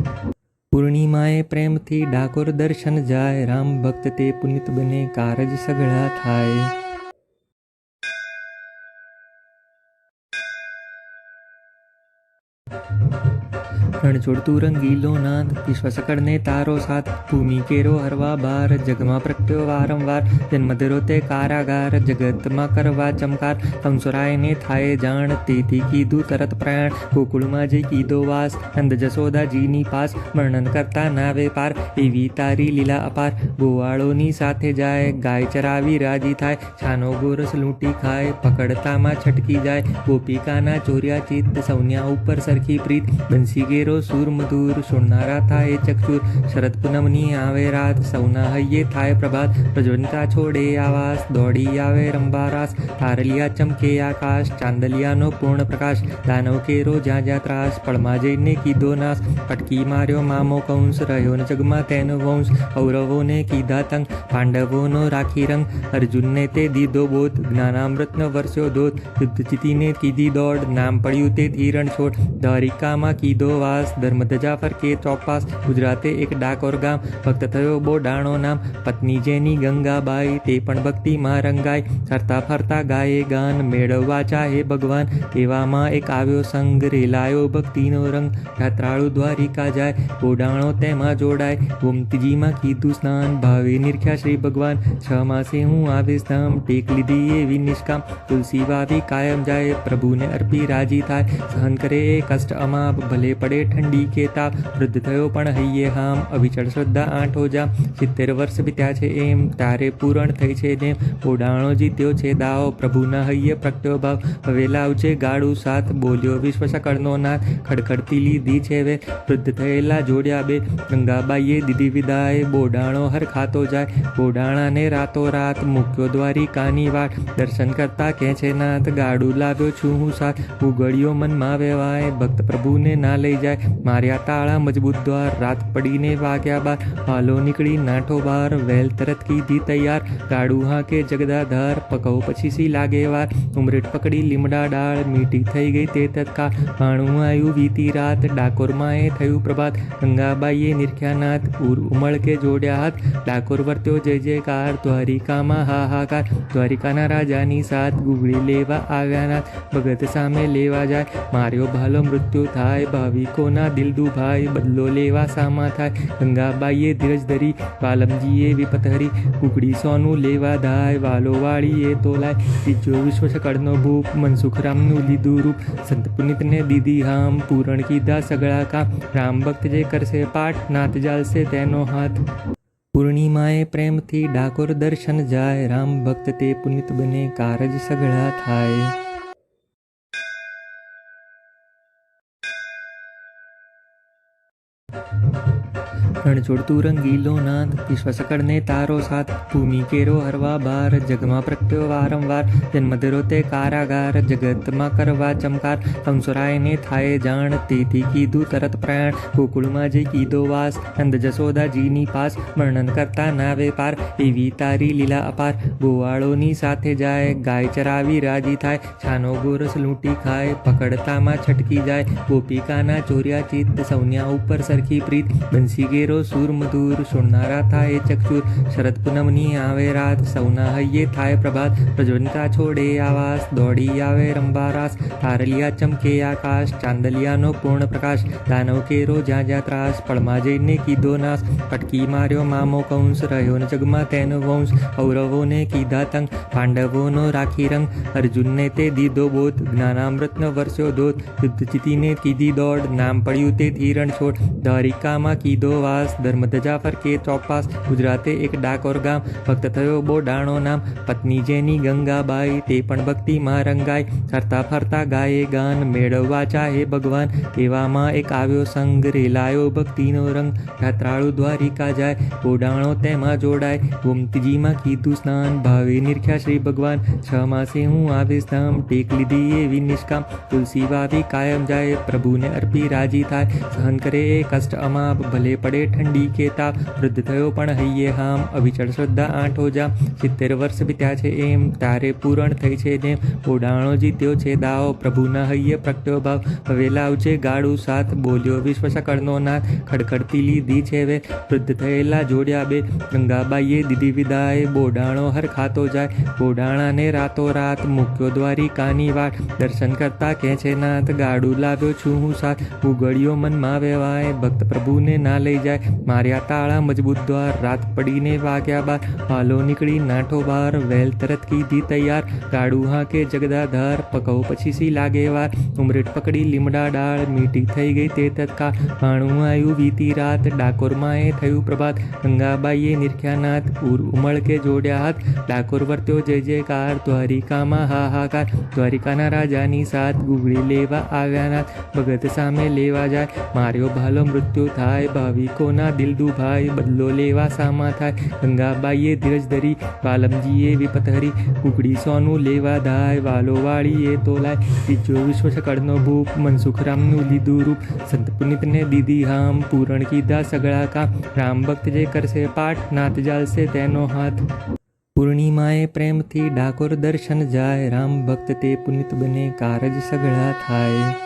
પૂર્ણિમાએ પ્રેમથી ડાકોર દર્શન જાય રામ ભક્ત તે પુનિત બને કારજ સગળા થાય રણછોડતું રંગીલો નાદ વિશ્વ સકળને તારો સાથ ભૂમિ કેરો હરવા બાર જગમાં પ્રગટ્યો વારંવાર જન્મ ધરો તે કારાગાર જગતમાં કરવા ચમકાર કંસુરાયને થાય જાણ તેથી કીધું તરત પ્રયાણ ગોકુળમાં જઈ કીધો વાસ નંદ જશોદાજીની પાસ વર્ણન કરતા નાવે પાર એવી તારી લીલા અપાર ગોવાળોની સાથે જાય ગાય ચરાવી રાજી થાય છાનો ગોરસ લૂંટી ખાય પકડતામાં છટકી જાય ગોપિકાના ચોર્યા ચિત્ત સૌન્યા ઉપર સરખી પ્રીત બંસી ગેરો સુર મધુર સુણનારા થાય ચક્ષુર શરદ પૂનમની આવે રાત સૌના હૈયે થાય પ્રભાત પ્રજ્વલિતા છોડે આવાસ દોડી આવે રંબારાસ તારલિયા ચમકે આકાશ ચાંદલિયાનો પૂર્ણ પ્રકાશ દાનવ કેરો જ્યાં જ્યાં ત્રાસ પળમાં જઈને કીધો નાશ પટકી માર્યો મામો કંસ રહ્યો ન જગમાં તેનો વંશ કૌરવોને કીધા તંગ પાંડવોનો રાખી રંગ અર્જુનને તે દીધો બોધ જ્ઞાનામૃતનો વર્ષો ધોધ યુદ્ધ જીતીને કીધી દોડ નામ પડ્યું તે ધીરણ છોડ દ્વારિકામાં કીધો વાસ ધર્મધજા ફરકે ચોપાસ ગુજરાતે એક ડાકોર ગામ ભક્ત થયો બોડાણો નામ પત્ની જેની ગંગાબાઈ તે પણ ભક્તિમાં રંગાઈ ફરતા ફરતા ગાયે ગાન મેળવવા ચાહે ભગવાન એવામાં એક આવ્યો સંગ રેલાયો ભક્તિનો રંગ યાત્રાળુ દ્વારિકા જાય બોડાણો તેમાં જોડાય ગોમતીજીમાં કીધું સ્નાન ભાવે નિરખ્યા શ્રી ભગવાન 6 માસે હું આવીશ ધામ ટેક લીધી એવી નિષ્કામ તુલસી વાવી કાયમ જાય પ્રભુને અર્પી રાજી થાય સહન કરે એ કષ્ટ અમાપ ભલે પડે ઠંડી કે તાપ વૃદ્ધ થયો પણ હૈયે હામ અવિચળ શ્રદ્ધા આઠો જામ 70 વર્ષ વીત્યા છે એમ તારે પૂરણ થઈ છે જેમ ઓડાણો જીત્યો છે દાવ પ્રભુના હૈયે પ્રગટ્યો ભાવ હવે લાવજે ગાડું સાથ બોલ્યો વિશ્વ સકળનો નાથ ખડખડતી લીધી છે વે વૃદ્ધ થયેલા જોડ્યા બે ગંગાબાઈએ દીધી વિદાય બોડાણો હર ખાતો જાય બોડાણાને રાતો રાત મૂક્યો દ્વારિકાની વાટ દર્શન કરતા કહે છે નાથ ગાડું લાવ્યો છું હું સાથ ઉગડ્યો મનમાં વેવાય ભક્ત પ્રભુને ના લઈ જાય માર્યા તાળા મજબૂત દ્વાર રાત પડીને વાગ્યા બાર હાલો નીકળી નાઠો બાર વેલ તરત કીધી તૈયાર ગાડું હાંકે જગદાધાર પકવ પછી સી લાગે વાર ઉમરેટ પકડી લીમડા ડાળ મીઠી થઈ ગઈ તે તત્કાળ ભાણું આવ્યું વીતી રાત ડાકોરમાં એ થયું પ્રભાત ગંગાબાઈએ નિરખ્યાનાથ ઉમળ કે જોડ્યા હાથ ડાકોર વર્ત્યો જય જયકાર દ્વારિકામાં હાહાકાર દ્વારિકાના રાજાની સાથ ગુગળી લેવા આવ્યા નાથ ભગત સામે લેવા જાય માર્યો ભાલો મૃત્યુ થાય ભાવિકોના દિલ દુભાઈ બદલો લેવા સામા થાય ગંગાબાઈએ ધીરજ ધરી વાલમજીએ વિપત હરી ગુગળી સોનું લેવા ધાય વાલો વાળીએ તોલાય ત્રીજો વિશ્વ સકળનો ભૂપ મનસુખ રામનું લીધું રૂપ સંત પુનિતને દીધી હામ પૂરણ કીધા સગળા કામ રામ ભક્ત જે કરશે પાઠ નાથ જાલશે તેનો હાથ પૂર્ણિમાએ પ્રેમથી ડાકોર દર્શન જાય રામ ભક્ત તે પુનિત બને કારજ સગળા થાય રણ છોડતું રંગીલો નાદ વિશ્વ સકળને તારો સાથ ભૂમિ કેરો હરવા બાર જગમાં પ્રગટ્યો વારંવાર જન્મ ધરો તે કારાગાર જગતમાં કરવા ચમકાર કંસુરાયને થાય જાણ તેથી કીધું તરત પ્રયાણ ગોકુળમાં જઈ કીધો વાસ નંદ જશોદાજીની પાસ વર્ણન કરતા નાવે પાર એવી તારી લીલા અપાર ગોવાળોની સાથે જાય ગાય ચરાવી રાજી થાય છાનો ગોરસ લૂંટી ખાય પકડતામાં છટકી જાય ગોપિકાના ચોર્યા ચિત્ત સૌન્યા ઉપર સરખી પ્રીત બંસી ગેરો સૂર મધુર સુણનારા થાય ચક્ષુર શરદ પૂનમની આવે રાત સૌના હૈયે થાય પ્રભાત પ્રજ્વલિતા છોડે આવાસ દોડી આવે રંબારાસ તારલિયા ચમકે આકાશ ચાંદલિયાનો પૂર્ણ પ્રકાશ દાનવ કેરો જ્યાં જ્યાં ત્રાસ પળમાં જઈને કીધો નાશ પટકી માર્યો મામો કંસ રહ્યો ને જગમાં તેનો વંશ કૌરવોને કીધા તંગ પાંડવોનો રાખી રંગ અર્જુનને તે દીધો બોધ જ્ઞાનામૃતનો વર્ષો ધોધ યુદ્ધ જીતીને કીધી દોડ નામ પડ્યું તે ધીરણ છોડ દ્વારિકામાં કીધો વાસ ધર્મધજા ફરકે ચોપાસ ગુજરાતે એક ડાકોર ગામ ભક્ત થયો બોડાણો નામ પત્ની જેની ગંગાબાઈ તે પણ ભક્તિમાં રંગાઈ ફરતા ફરતા ગાયે ગાન મેળવવા ચાહે ભગવાન તેવામાં એક આવ્યો સંગ રેલાયો ભક્તિનો રંગ યાત્રાળુ દ્વારિકા જાય બોડાણો તેમાં જોડાય ગોમતીજીમાં કીધું સ્નાન ભાવે નિરખ્યા શ્રી ભગવાન 6 માસે હું આવીશ ધામ ટેક લીધી એવી નિષ્કામ તુલસી વાવી કાયમ જાય પ્રભુને અર્પી રાજી થાય સહન કરે એ કષ્ટ અમાપ ભલે પડે ઠંડી કે તાપ વૃદ્ધ થયો પણ હૈયે હામ અવિચળ શ્રદ્ધા આંઠો જામ 70 વર્ષ વીત્યા છે એમ તારે પૂરણ થઈ છે જેમ બોડાણો જીત્યો છે દાવ પ્રભુના હૈયે પ્રગટ્યો ભાવ હવે લાવજે ગાડું સાથ બોલ્યો વિશ્વ સકળનો નાથ ખડખડતી લીધી છે વે વૃદ્ધ થયેલા જોડ્યા બે ગંગાબાઈએ દીધી વિદાય બોડાણો હર ખાતો જાય બોડાણાને રાતો રાત મૂક્યો દ્વારિકાની વાટ દર્શન કરતા કહે છે નાથ ગાડું લાવ્યો છું હું સાથ ઉગડ્યો મનમાં વેવાય ભક્ત પ્રભુને ના લઈ જાય માર્યા તાળા મજબૂત દ્વાર રાત પડીને વાગ્યા બાર હાલો નીકળી નાઠો બાર વેલ તરત કીધી તૈયાર ગાડું હાકે જગદાધાર પકવ પછી સી લાગે વાર ઉમરેટ પકડી લીમડા ડાળ મીઠી થઈ ગઈ તે તત્કાળ ભાણું આવ્યું વીતી રાત ડાકોરમાં એ થયું પ્રભાત ગંગાબાઈએ નિરખ્યા નાથ ઉમળ કે જોડ્યા હાથ ડાકોર વર્ત્યો જય જયકાર દ્વારિકામાં હાહાકાર દ્વારિકાના રાજાની સાથ ગુગળી લેવા આવ્યા નાથ ભગત સામે લેવા જાય માર્યો ભાલો મૃત્યુ થાય ભાવિકોના દિલ દુભાઈ બદલો લેવા સામા થાય ગંગાબાઈએ ધીરજ ધરી વાલમજીએ વિપત હરી ગુગળી સોનું લેવા ધાય વાલો વાળીએ તો લાય ત્રીજો વિશ્વ સકળનો ભૂપ મનસુખરામનું લીધું રૂપ સંત પુનિતને દીધી હામ પૂરણ કીધા સગળા કામ રામ ભક્ત જે કરશે પાઠ નાથ જાલશે તેનો હાથ પૂર્ણિમાએ પ્રેમથી ડાકોર દર્શન જાય રામ ભક્ત તે પુનિત બને કારજ સગળા થાય।